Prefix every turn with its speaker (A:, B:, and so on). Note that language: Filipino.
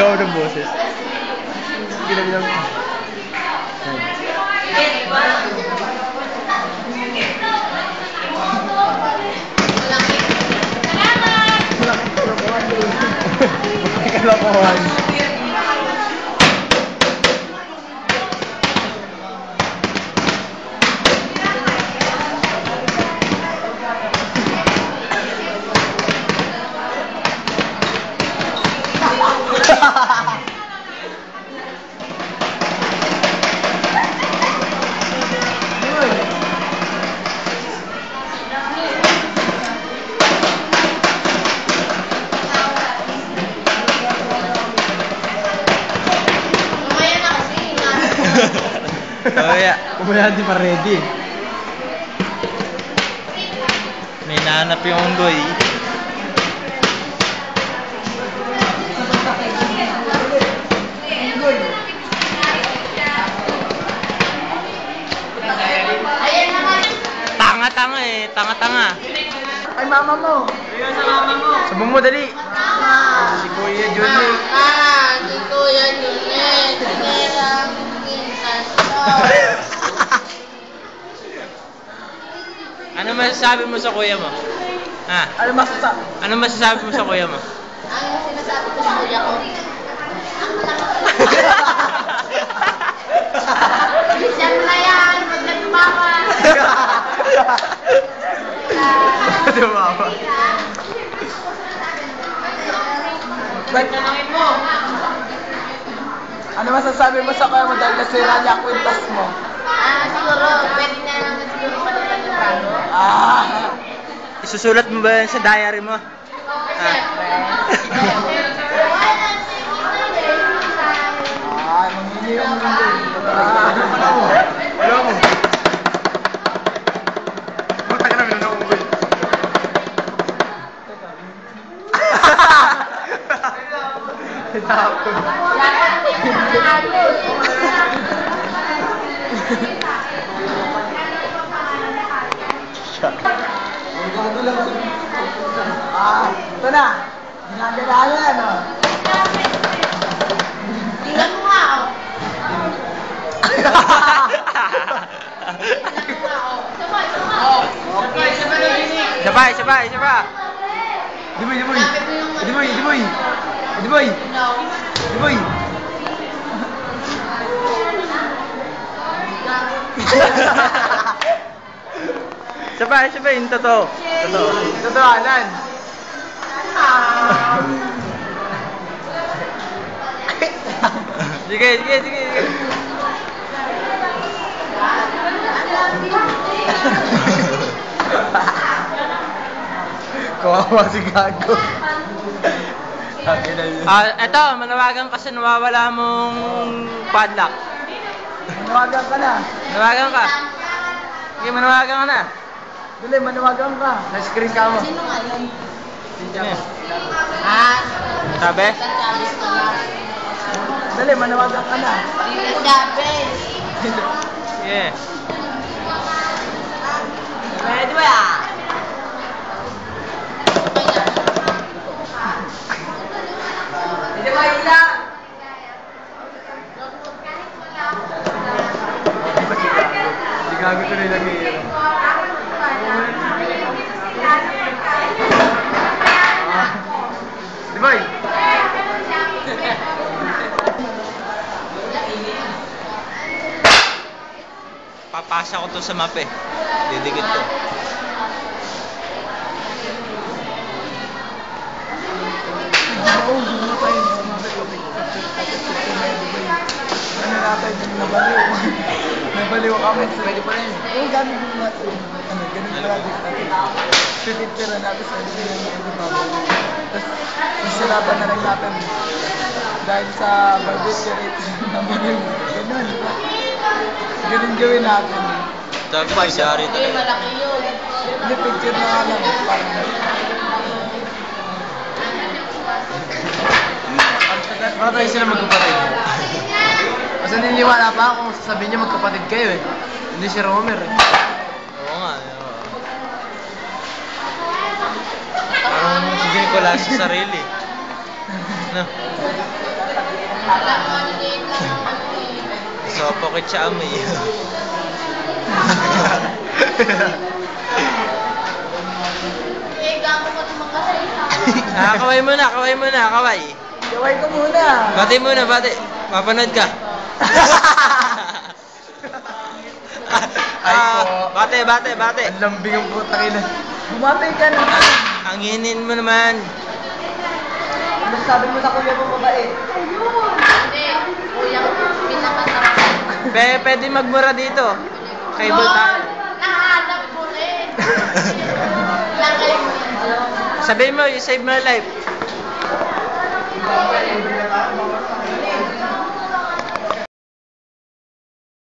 A: Gagawa ng boses. Ginabilang. Kalokohan. Kumaya di pa ready. May nahanap yung unggoy. Tanga-tanga eh, tanga-tanga.
B: Ay mama mo.
C: Ayun sa mama mo.
A: Sabong mo dali. Si Kuya Johnny.
B: Si Kuya Juliet. Sinerang kintasyon.
A: Ano masasabi mo sa kuya mo? Ha?
B: Ano masasabi?
A: Ano masasabi mo sa kuya mo?
B: Ang sinasabi ko sa kuya ko. Siyam na yan. Huwag na tumawa.
A: Tumawa.
B: Tanungin mo.
C: Ano masasabi mo sa kuya mo dahil nasira niya ang kwintas mo?
B: Siguro, pwede na lang na siguro palitan yung bago.
A: Isusulat mo ba yan sa diary mo?
C: Mangingi yung mundo.
A: Wala mo. Buta ka namin na unggoy. Tapos.
C: Ito na. Ginaganahan, no?
B: Tingnan mo nga, oh.
A: Sabay, sabay, sabay. Diboy, diboy. Diboy, diboy. Diboy. Diboy. Sabay, sabay, yung totoo. Totoo.
C: Totohanan.
A: Sige, sige, sige.
C: Kawawa si Gago.
A: Eto, manawagan kasi nawawala mong padlock.
C: Manawagan ka na.
A: Manawagan ka. Sige, manawagan ka na.
C: Dali, manawagan ka. Na-screen ka mo.
B: Sino nga yun?
A: Sino yun? Sabi?
B: Chavez ko lang.
C: Dali, manawagan ka na.
B: Chavez.
A: Sige.
B: Pwede ba ya? Hindi ba isa?
A: Hindi gago ko nila ngayon. Diboy! Papasa ko to sa map eh. Didikit ko.
C: Ano natin, nabaliw. Nabaliw kami. Pwede pa rin. Oo, gamit mo natin. Ano, ganun project natin. Tititira natin sa hindi yung hindi babaliw. Tapos, masirapan na lang natin. Dahil sa barbecue rate, nabaliw. Ganun. Ganun gawin natin.
A: Sabi ko, sorry
B: Hindi, malaki yun.
C: Hindi, picture na nga lang. Parang
A: Baka tayo sila magkapatid.
C: Kasi niniwala pa ako kung sasabihin niya magkapatid kayo eh. Hindi si Romer eh.
A: Oo nga. Parang hindi ko lang sa sarili. No?
B: Alam mo, niliit lang ang ano eh.
A: So, pocket siya amoy.
B: Eh, gamo ko naman kasi.
A: Kaway muna, kaway muna, kaway.
C: Gaway ko muna.
A: Bati muna, bati. Mapanood ka.
C: Ay po.
A: Bate, bate, bate.
C: Ang lambing ang putang ina. Bumati ka na.
A: Ang hinin mo naman.
C: Ano sabi mo sa kuya mo babae?
B: Hindi, kuya ko, pinakasarap.
A: Pwede magmura dito. Cable tayo.
B: Nahanap mo rin. Lagay mo yan.
A: Sabihin mo, you saved my life.